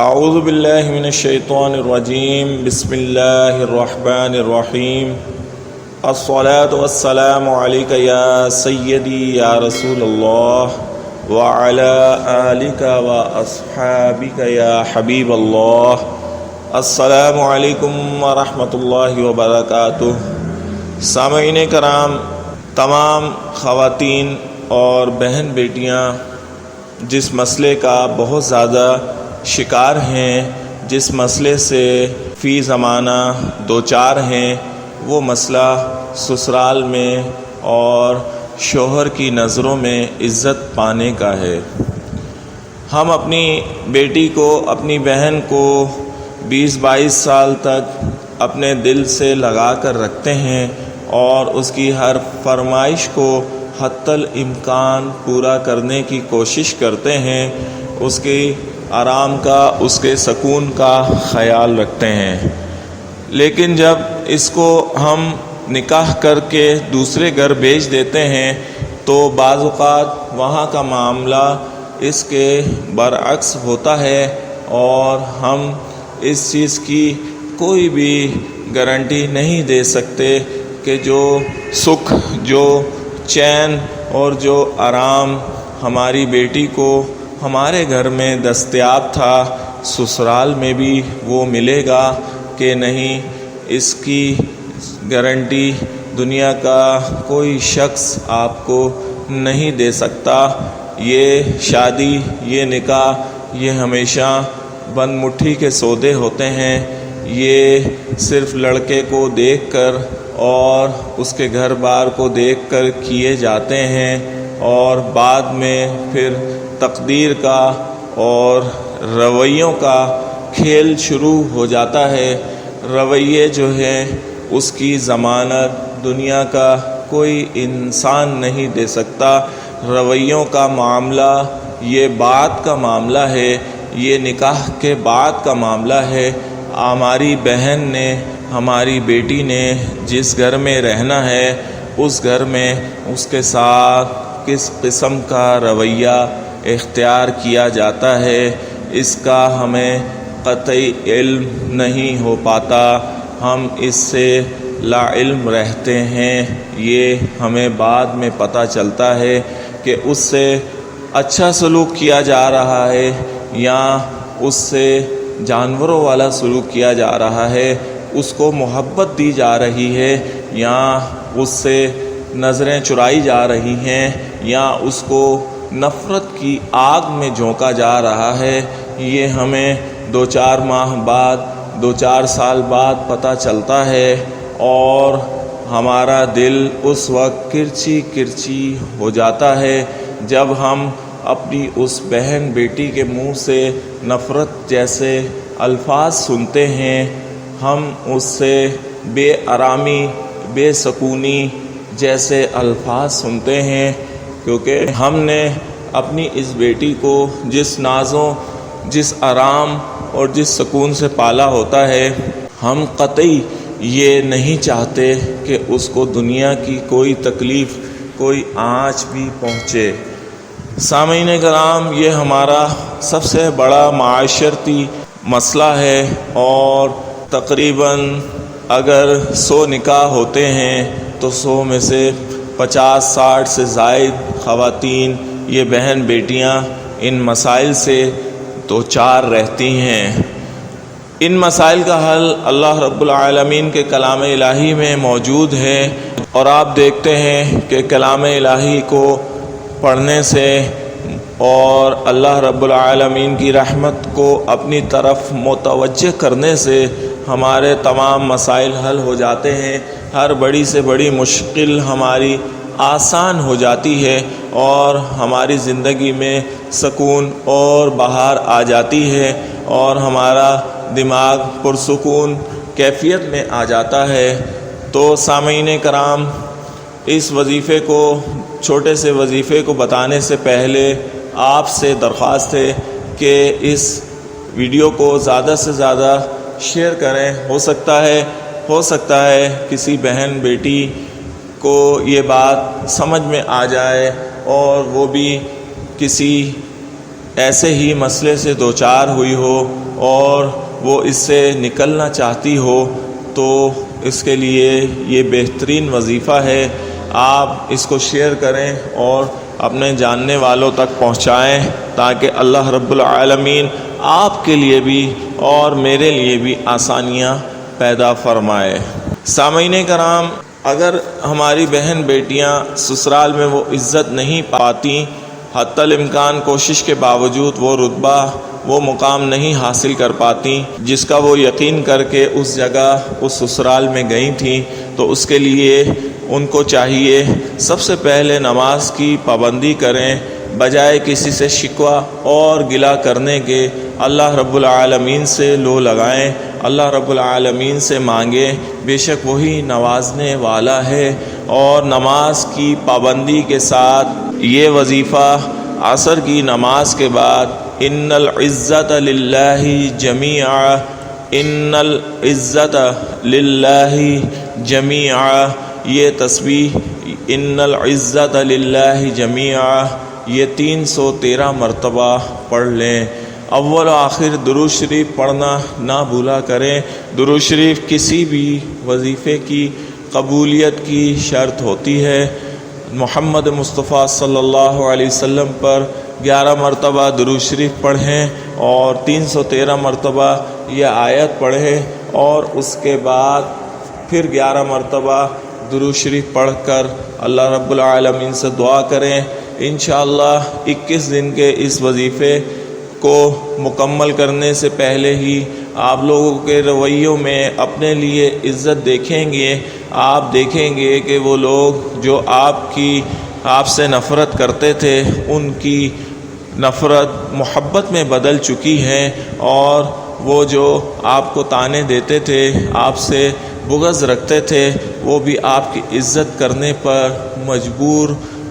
اعوذ باللہ من الشیطان الرجیم بسم اللہ الرحمن الرحیم الصلاۃ والسلام علیک یا سیدی یا رسول اللہ وعلی آلک واصحابک یا حبیب اللہ۔ السلام علیکم ورحمۃ اللہ وبرکاتہ۔ سامعین کرام، تمام خواتین اور بہن بیٹیاں جس مسئلے کا بہت زیادہ شکار ہیں، جس مسئلے سے فی زمانہ دوچار ہیں، وہ مسئلہ سسرال میں اور شوہر کی نظروں میں عزت پانے کا ہے۔ ہم اپنی بیٹی کو، اپنی بہن کو 20-22 سال تک اپنے دل سے لگا کر رکھتے ہیں اور اس کی ہر فرمائش کو حتی الامکان پورا کرنے کی کوشش کرتے ہیں، اس کی آرام کا، اس کے سکون کا خیال رکھتے ہیں۔ لیکن جب اس کو ہم نکاح کر کے دوسرے گھر بھیج دیتے ہیں تو بعض اوقات وہاں کا معاملہ اس کے برعکس ہوتا ہے اور ہم اس چیز کی کوئی بھی گارنٹی نہیں دے سکتے کہ جو سکھ، جو چین اور جو آرام ہماری بیٹی کو ہمارے گھر میں دستیاب تھا، سسرال میں بھی وہ ملے گا کہ نہیں، اس کی گارنٹی دنیا کا کوئی شخص آپ کو نہیں دے سکتا۔ یہ شادی، یہ نکاح، یہ ہمیشہ بند مٹھی کے سودے ہوتے ہیں۔ یہ صرف لڑکے کو دیکھ کر اور اس کے گھر بار کو دیکھ کر کیے جاتے ہیں اور بعد میں پھر تقدیر کا اور رویوں کا کھیل شروع ہو جاتا ہے۔ رویے جو ہے اس کی ضمانت دنیا کا کوئی انسان نہیں دے سکتا۔ رویوں کا معاملہ یہ بات کا معاملہ ہے، یہ نکاح کے بعد کا معاملہ ہے۔ ہماری بہن نے، ہماری بیٹی نے جس گھر میں رہنا ہے، اس گھر میں اس کے ساتھ کس قسم کا رویہ اختیار کیا جاتا ہے، اس کا ہمیں قطعی علم نہیں ہو پاتا۔ ہم اس سے لا علم رہتے ہیں۔ یہ ہمیں بعد میں پتہ چلتا ہے کہ اس سے اچھا سلوک کیا جا رہا ہے یا اس سے جانوروں والا سلوک کیا جا رہا ہے، اس کو محبت دی جا رہی ہے یا اس سے نظریں چرائی جا رہی ہیں یا اس کو نفرت کی آگ میں جھونکا جا رہا ہے۔ یہ ہمیں 2-4 ماہ بعد، 2-4 سال بعد پتہ چلتا ہے اور ہمارا دل اس وقت کرچی کرچی ہو جاتا ہے جب ہم اپنی اس بہن بیٹی کے منہ سے نفرت جیسے الفاظ سنتے ہیں، ہم اس سے بے آرامی، بے سکونی جیسے الفاظ سنتے ہیں، کیونکہ ہم نے اپنی اس بیٹی کو جس نازوں، جس آرام اور جس سکون سے پالا ہوتا ہے، ہم قطعی یہ نہیں چاہتے کہ اس کو دنیا کی کوئی تکلیف، کوئی آنچ بھی پہنچے۔ سامعین کرام، یہ ہمارا سب سے بڑا معاشرتی مسئلہ ہے اور تقریباً اگر 100 نکاح ہوتے ہیں تو 100 میں سے 50-60 سے زائد خواتین، یہ بہن بیٹیاں ان مسائل سے دوچار رہتی ہیں۔ ان مسائل کا حل اللہ رب العالمین کے کلام الہی میں موجود ہے اور آپ دیکھتے ہیں کہ کلام الہی کو پڑھنے سے اور اللہ رب العالمین کی رحمت کو اپنی طرف متوجہ کرنے سے ہمارے تمام مسائل حل ہو جاتے ہیں۔ ہر بڑی سے بڑی مشکل ہماری آسان ہو جاتی ہے اور ہماری زندگی میں سکون اور بہار آ جاتی ہے اور ہمارا دماغ پرسکون کیفیت میں آ جاتا ہے۔ تو سامعین کرام، اس وظیفے کو، چھوٹے سے وظیفے کو بتانے سے پہلے آپ سے درخواست ہے کہ اس ویڈیو کو زیادہ سے زیادہ شیئر کریں۔ ہو سکتا ہے کسی بہن بیٹی کو یہ بات سمجھ میں آ جائے اور وہ بھی کسی ایسے ہی مسئلے سے دوچار ہوئی ہو اور وہ اس سے نکلنا چاہتی ہو تو اس کے لیے یہ بہترین وظیفہ ہے، آپ اس کو شیئر کریں اور اپنے جاننے والوں تک پہنچائیں تاکہ اللہ رب العالمین آپ کے لیے بھی اور میرے لیے بھی آسانیاں پیدا فرمائے۔ سامعین کرام، اگر ہماری بہن بیٹیاں سسرال میں وہ عزت نہیں پاتی، حتی الامکان کوشش کے باوجود وہ رتبہ وہ مقام نہیں حاصل کر پاتی جس کا وہ یقین کر کے اس جگہ اس سسرال میں گئی تھیں، تو اس کے لیے ان کو چاہیے سب سے پہلے نماز کی پابندی کریں، بجائے کسی سے شکوہ اور گلہ کرنے کے اللہ رب العالمین سے لو لگائیں، اللہ رب العالمین سے مانگیں، بے شک وہی نوازنے والا ہے۔ اور نماز کی پابندی کے ساتھ یہ وظیفہ عصر کی نماز کے بعد ان العزت للہ جمیعا، ان العزت للہ جمیعا، یہ تسبیح ان العزت للہ جمیعا یہ 313 مرتبہ پڑھ لیں۔ اول و آخر درود شریف پڑھنا نہ بھولا کریں۔ درود شریف کسی بھی وظیفے کی قبولیت کی شرط ہوتی ہے۔ محمد مصطفیٰ صلی اللہ علیہ وسلم پر 11 مرتبہ درود شریف پڑھیں اور 313 مرتبہ یہ آیت پڑھیں، اور اس کے بعد پھر 11 مرتبہ درود شریف پڑھ کر اللہ رب العالمین سے دعا کریں۔ انشاءاللہ 21 دن کے اس وظیفے کو مکمل کرنے سے پہلے ہی آپ لوگوں کے رویوں میں اپنے لیے عزت دیکھیں گے۔ آپ دیکھیں گے کہ وہ لوگ جو آپ سے نفرت کرتے تھے، ان کی نفرت محبت میں بدل چکی ہے، اور وہ جو آپ کو طعنے دیتے تھے، آپ سے بغض رکھتے تھے، وہ بھی آپ کی عزت کرنے پر مجبور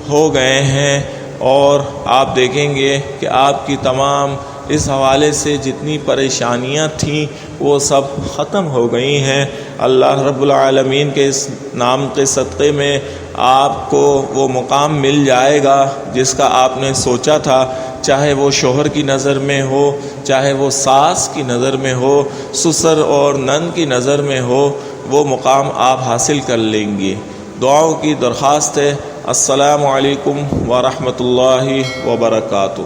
ہو گئے ہیں۔ اور آپ دیکھیں گے کہ آپ کی تمام اس حوالے سے جتنی پریشانیاں تھیں وہ سب ختم ہو گئی ہیں۔ اللہ رب العالمین کے اس نام کے صدقے میں آپ کو وہ مقام مل جائے گا جس کا آپ نے سوچا تھا، چاہے وہ شوہر کی نظر میں ہو، چاہے وہ ساس کی نظر میں ہو، سسر اور نند کی نظر میں ہو، وہ مقام آپ حاصل کر لیں گے۔ دعاؤں کی درخواست ہے۔ السلام علیکم ورحمۃ اللہ وبرکاتہ۔